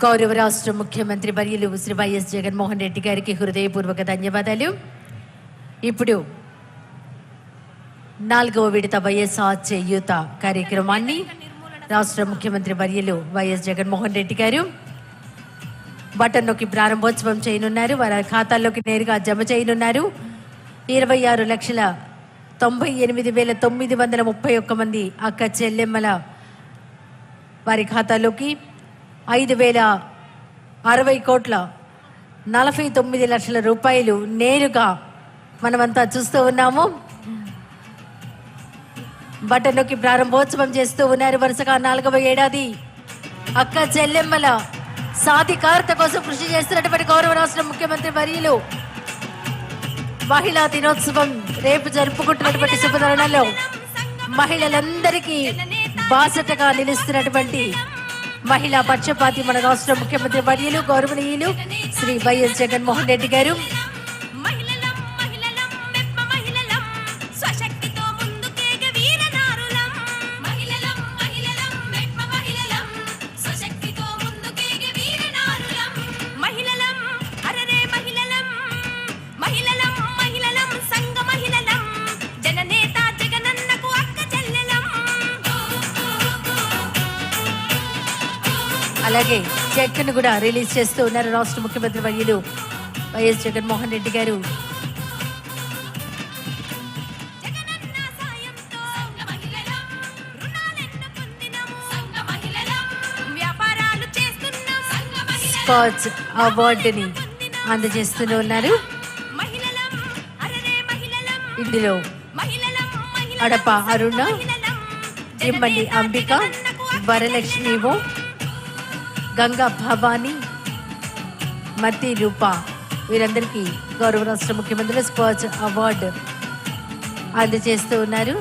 గౌరవ రాష్ట్ర ముఖ్యమంత్రి వర్యులు శ్రీ వైఎస్ జగన్మోహన్ రెడ్డి గారికి హృదయపూర్వక ధన్యవాదాలు. ఇప్పుడు 4వ విడత వైఎస్ఆర్ చేయూత కార్యక్రమాన్ని రాష్ట్ర ముఖ్యమంత్రి వర్యులు వైఎస్ జగన్మోహన్ రెడ్డి గారు బటన్ నొక్కి ప్రారంభోత్సవం చేయనున్నారు. వారి ఖాతాల్లోకి నేరుగా జమ చేయనున్నారు. 26,98,931 మంది అక్క చెల్లెమ్మల వారి ఖాతాలోకి 5,060,49,00,000 రూపాయలు నేరుగా మనమంతా చూస్తూ ఉన్నాము. బటన్ నొక్కి ప్రారంభోత్సవం చేస్తూ ఉన్నారు. వరుసగా 4వ ఏడాది అక్క చెల్లెమ్మల సాధికారత కోసం కృషి చేస్తున్నటువంటి గౌరవ రాష్ట్ర ముఖ్యమంత్రి వర్యులు మహిళా దినోత్సవం రేపు జరుపుకుంటున్నటువంటి శుభతరుణంలో మహిళలందరికీ బాసటగా నిలుస్తున్నటువంటి మహిళా పక్షపాతి మన రాష్ట్ర ముఖ్యమంత్రి వర్యులు గౌరవనీయులు శ్రీ వైఎస్ జగన్మోహన్ రెడ్డి గారు అలాగే చెక్ను కూడా రిలీజ్ చేస్తూ ఉన్నారు రాష్ట్ర ముఖ్యమంత్రి వర్యులు వైఎస్ జగన్మోహన్ రెడ్డి గారు. స్కాచ్ అవార్డుని అందజేస్తూ ఉన్నారు. ఇందులో అడప అరుణ, ఇమ్మడి అంబిక, వరలక్ష్మి, గంగా భవానీ, మతి రూప వీరందరికీ గౌరవ రాష్ట్ర ముఖ్యమంత్రి స్కాచ్ అవార్డు అందజేస్తూ ఉన్నారు.